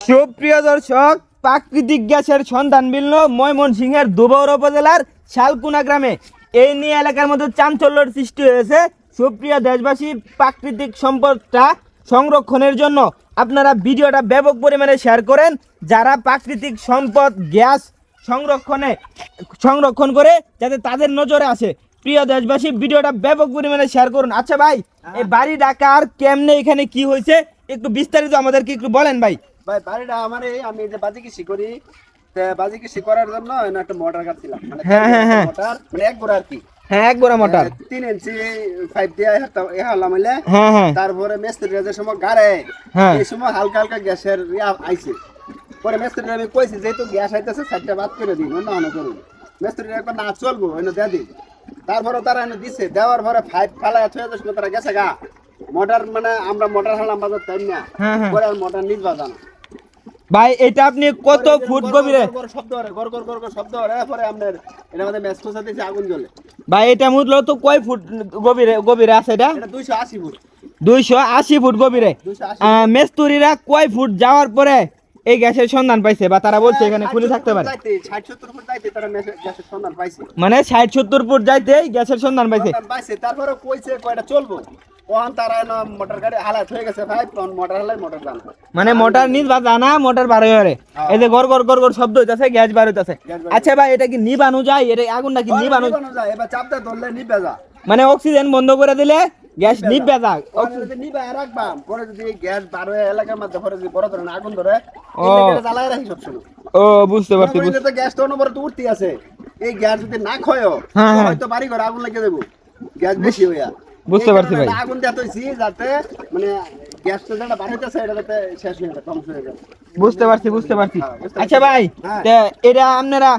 সুপ্রিয় দর্শক, প্রাকৃতিক গ্যাসের সন্ধান মিলল ময়মনসিংহের দুবৌর উপজেলার শালকুনা গ্রামে। এই নিয়ে এলাকার মধ্যে চাঞ্চল্যের সৃষ্টি হয়েছে। সুপ্রিয় দেশবাসী, প্রাকৃতিক সম্পদটা সংরক্ষণের জন্য আপনারা ভিডিওটা ব্যাপক পরিমাণে শেয়ার করেন। যারা প্রাকৃতিক সম্পদ গ্যাস সংরক্ষণ করে যাতে তাদের নজরে আসে। প্রিয় দেশবাসী, ভিডিওটা ব্যাপক পরিমাণে শেয়ার করুন। আচ্ছা ভাই, এই বাড়ি ডাকার কেমনে, এখানে কি হয়েছে একটু বিস্তারিত আমাদেরকে একটু বলেন ভাই। ভাই বাড়িটা আমার আমি যে বাজি কৃষি করি, বাজি কৃষি করার জন্য একটা মোটর কাটছিলাম, মানে মোটর মানে এক গোড়া আর কি। হ্যাঁ, এক গোড়া মোটর 3 ইঞ্চি পাইপ দিয়ে হলাম হইলে। তারপরে মিস্ত্রি যে সময় গাড়ে এই সময় হালকা হালকা গ্যাসের আইছে। পরে মিস্ত্রি আমি কইছি যেহেতু গ্যাস আইতেছে সাইডটা বাদ করে দিন, অন্য অন্য করুন। মিস্ত্রি একবার না চলবো এনে দিয়ে দিন। তারপরে তারা এনে দিছে, দেওয়ার পরে পাইপ ফালা তারা গেছে গা মোটর, মানে আমরা মোটর হালাম বাজার তাই না। পরে আর মোটর নিজ বাজানো ভাই। এটা আপনি কত ফুট গভীরে শব্দ করে, গর গর গর শব্দ করে। পরে আপনার এটা মধ্যে ম্যাচ খোঁজা দিয়েছে, আগুন জ্বলে। ভাই এটা মূলত কয় ফুট গভীরে আছে? এটা 280 ফুট। 280 ফুট গভীরে। মেস্তুরিরা কয় ফুট যাওয়ার পরে এই গ্যাসের সন্ধান পাইছে, বা তারা বলছে এখানে খুলে থাকতে পারে? 60-70 ফুট যাইতে তারা গ্যাসের সন্ধান পাইছে। মানে 60-70 ফুট যাইতেই গ্যাসের সন্ধান পাইছে। তারপরে কইছে কয়টা চলবো, ওখান তারা মোটর গাড়ি হালাত হয়ে গেছে ভাই, মোটর হালাই মোটর জানা, মানে মোটর নিজ বা জানা মোটর বার হয়ে এই যে গর গর গর গর শব্দ হইতাছে, গ্যাস বার হইতাছে। আচ্ছা ভাই, এটা কি নিবানো যায়? এটা আগুন নাকি নিবানো যায়? এবার চাপটা ধরলে নিবে যা, মানে অক্সিজেন বন্ধ করে দিলে গ্যাস নিবে যা। নিবে রাখবাম, পরে যদি গ্যাস বার হয়ে এলাকার মধ্যে পরে যদি বড় ধরনের আগুন ধরে জ্বালায় রাখি সবসময়। ও বুঝতে পারছি। গ্যাস তো অনবরত উঠতে আছে, এই গ্যাস যদি না খয় হয়তো বাড়ি ঘরে আগুন লেগে দেবো, গ্যাস বেশি হইয়া। বুঝতে পারছি ভাই। আগুন দিতে হইছি যাতে মানে গ্যাসটা যেটা বাড়াইতেছে এটা যাতে শেষ হয়ে যায়, ধ্বংস হয়ে যায়। বুঝতে পারছি। আচ্ছা ভাই, এটা আপনারা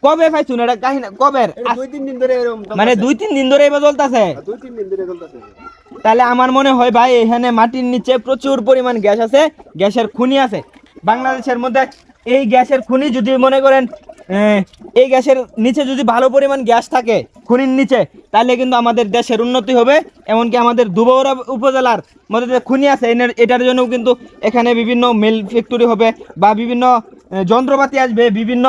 কবে পাইছুন? এটা কাহিনী কবে? 2-3 দিন ধরে এরকম, মানে 2-3 দিন ধরে এবার চলতেছে। 2-3 দিন ধরে চলতেছে। তাহলে আমার মনে হয় ভাই, এখানে মাটির নিচে প্রচুর পরিমাণ গ্যাস আছে, গ্যাসের খনি আছে বাংলাদেশের মধ্যে। এই গ্যাসের খনি যদি মনে করেন, এই গ্যাসের নিচে যদি ভালো পরিমাণ গ্যাস থাকে খনির নিচে, তাহলে কিন্তু আমাদের দেশের উন্নতি হবে। এমনকি আমাদের দুবৌরা উপজেলার মধ্যে যে খনি আছে এটার জন্য কিন্তু এখানে বিভিন্ন মিল ফ্যাক্টরি হবে, বা বিভিন্ন যন্ত্রপাতি আসবে, বিভিন্ন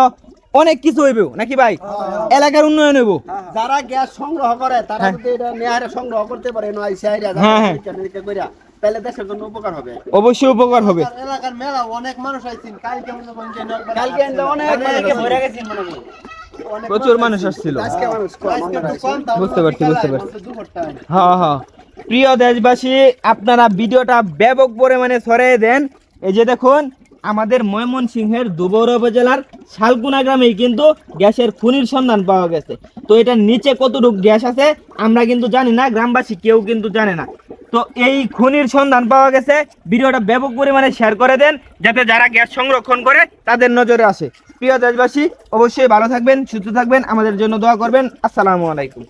অনেক কিছু হইব নাকি ভাই, এলাকার উন্নয়ন হইব। যারা গ্যাস সংগ্রহ করে তারা যদি এটা নেহারে সংগ্রহ করতে পারে, তাহলে দেশের জন্য উপকার হবে, অবশ্যই উপকার হবে। এলাকার মেলা অনেক মানুষ আইছেন, কালকে অনেক ভরে গেছেন, প্রচুর মানুষ আসছিল। বুঝতে পারছি। হ্যাঁ, প্রিয় দেশবাসী, আপনারা ভিডিওটা ব্যাপক পরিমাণে ছড়িয়ে দেন। এই যে দেখুন, আমাদের ময়মনসিংহের দুবৌর উপজেলার শালকুনা গ্রামেই কিন্তু গ্যাসের খনির সন্ধান পাওয়া গেছে। তো এটার নিচে কতটুকু গ্যাস আছে আমরা কিন্তু জানি না, গ্রামবাসী কেউ কিন্তু জানে না। তো এই খনির সন্ধান পাওয়া গেছে, ভিডিওটা ব্যাপক পরিমাণে শেয়ার করে দেন যাতে যারা গ্যাস সংরক্ষণ করে তাদের নজরে আসে। প্রিয় দেশবাসী, অবশ্যই ভালো থাকবেন, সুস্থ থাকবেন, আমাদের জন্য দোয়া করবেন। আসসালামু আলাইকুম।